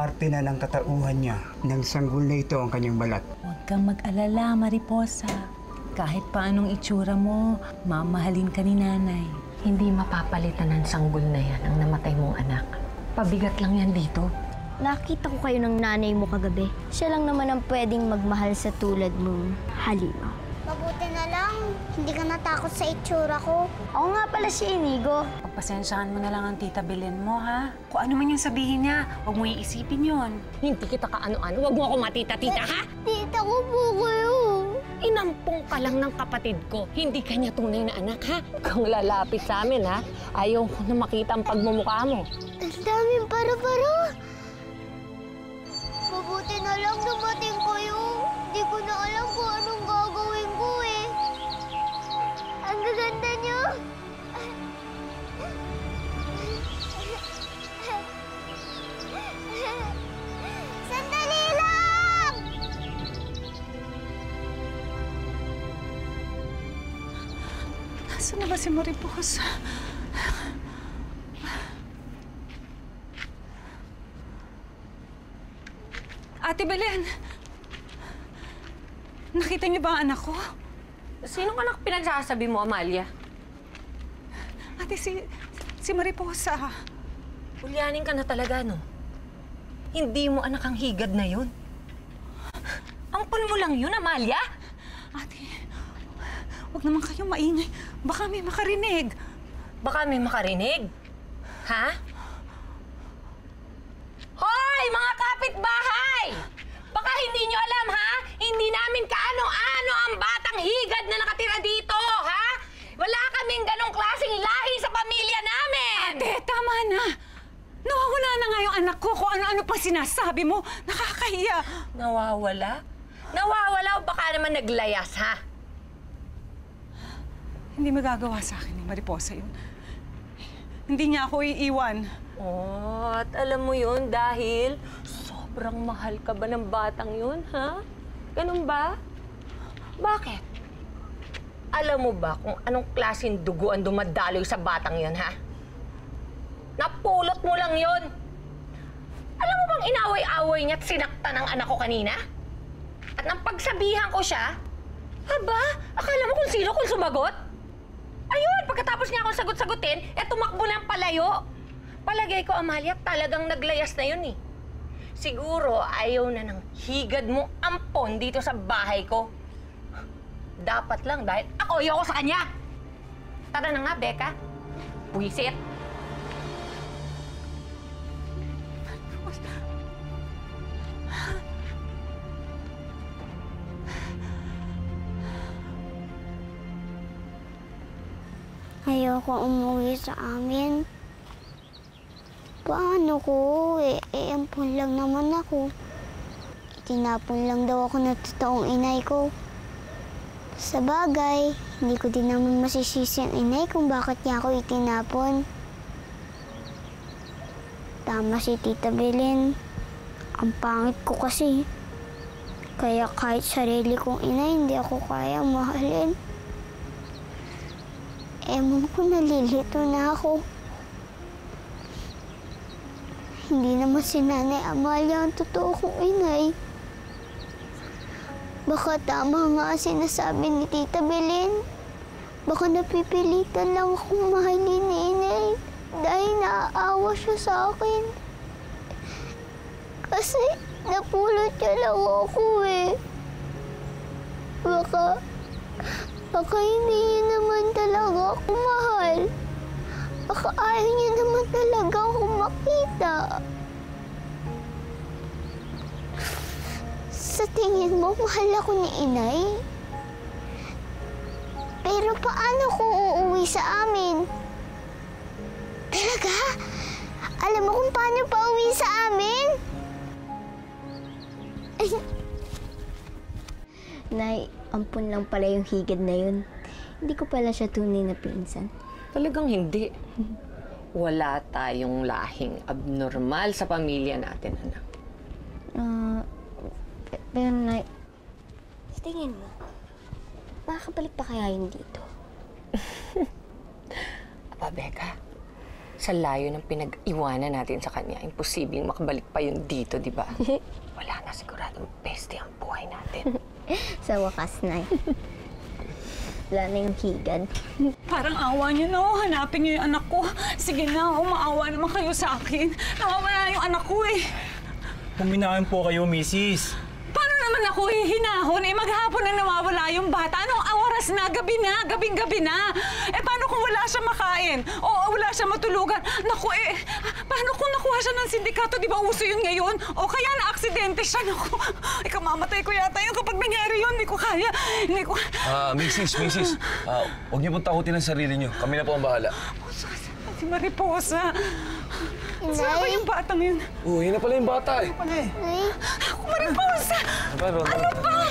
parte na ng katauhan niya. Nang sanggol na ito ang kanyang balat. Huwag kang mag-alala, Mariposa. Kahit paanong itsura mo, mamahalin ka ni nanay. Hindi mapapalitan ng sanggol na yan ang namatay mong anak. Pabigat lang yan dito. Nakita ko kayo ng nanay mo kagabi. Siya lang naman ang pwedeng magmahal sa tulad mong Halima. Mabuti na lang, hindi ka natakot sa itsura ko. Ako nga pala si Inigo. Pagpasensyahan mo na lang ang tita Belen mo, ha? Kung ano man yung sabihin niya, huwag mo iisipin yun. Hindi kita kaano-ano. Huwag mo ako matita-tita, ha? Tita ko po kayo. Inampong ka lang ng kapatid ko. Hindi kanya tunay na anak, ha? Kung lalapit sa amin, ha? Ayaw ko na makita ang pagmumukha mo. Ang daming para-para. Mabuti na lang dumating kayo. Hindi ko na alam kung anong gagawin ko eh. Ang gaganda niyo. Sandali lang! Nasaan na ba si Mariposa? Ate Belen! Nakita niyo ba ang anak ko? Sinong anak pinagsasabi mo, Amalia? Ate, si Mariposa. Ulyanin ka na talaga, no? Hindi mo anak ang higad na yun. Ampun mo lang yun, Amalia? Ate, huwag naman kayong maingay. Baka may makarinig. Baka may makarinig. Ha? Hoy, mga kapitbahay! Baka hindi nyo alam, ha? Hindi namin kaano-ano ang batang higad na nakatira dito, ha? Wala kaming ganong klaseng lahi sa pamilya namin! Ate, tama na. Nawawala na nga yung anak ko kung ano-ano pa sinasabi mo. Nakakahiya. Nawawala? Nawawala o baka naman naglayas, ha? Hindi magagawa sa akin ni Mariposa yun. Hindi niya ako iiwan. Oh, at alam mo yun dahil sobrang mahal ka ba ng batang yun, ha? Ganun ba? Bakit? Alam mo ba kung anong klaseng dugo ang dumadaloy sa batang yun, ha? Napulot mo lang yun. Alam mo bang inaway-away niya at sinaktan ng anak ko kanina? At nang pagsabihan ko siya, aba, akala mo kung sino kung sumagot? Ayun, pagkatapos niya akong sagot-sagutin, tumakbo ng palayo. Palagay ko, Amalia, talagang naglayas na yun eh. Siguro ayaw na ng higad mo ampon dito sa bahay ko. Dapat lang dahil ako ayoko sa kanya. Tara na nga, Becca. Buwisit. Ayoko umuwi sa amin. Paano ko? Ampun lang naman ako. Itinapon lang daw ako ng totoong inay ko. Sa bagay, hindi ko din naman masisisi ang inay kung bakit niya ako itinapon. Tama si Tita Belen. Ang pangit ko kasi. Kaya kahit sarili kong inay, hindi ako kaya mahalin. Ewan ko, nalilito na ako. Hindi naman si Nanay Amalia ang totoo kong inay. Baka tama nga sinasabi ni Tita Belen. Baka napipilitan lang akong mahalin ni inay dahil naaawa siya sa akin. Kasi napulot niya lang ako eh. Baka hindi niya naman talaga ako mahal. Baka ayaw niya naman talaga ako makita. Sa tingin mo, mahal ako ni inay? Pero paano kung uuwi sa amin? Talaga? Alam mo kung paano pa uwi sa amin? Nay, ampun lang pala yung higad na yun. Hindi ko pala siya tunay na pinsan. Talagang hindi. Wala tayong lahing abnormal sa pamilya natin, anak. Pero Nay, sa tingin mo, makakabalik pa kaya yun dito? Aba, Becca, Sa layo ng pinag-iwanan natin sa kanya, imposibleng makabalik pa yun dito, di ba? Wala na siguradong beste ang buhay natin. Sa wakas, Nay. Wala na yung higad. Parang awa niyo, no? Hanapin niyo yung anak ko. Sige na, maawa naman kayo sa akin. Nawawala yung anak ko eh. Puminahan po kayo, misis. Paano naman ako hihinahon? Eh, maghapon na nawawala yung bata. Anong oras na? Gabi na. Gabing-gabi na. Eh, paano kung wala siya makain? O wala siya matulugan? Naku, eh, paano kung nakuha siya ng sindikato? Di ba uso yun ngayon? O kaya na-aksidente siya. Naku, ikamamatay ko yata yun kapag nangyari yun. Hindi ko kaya. Hindi ko... Mrs. Huwag niyo pong takutin ang sarili niyo. Kami na po ang bahala. Si Mariposa. Saan ba yung batang yun? Yun na pala yung bata eh. Ako, Mariposa! Ano ba?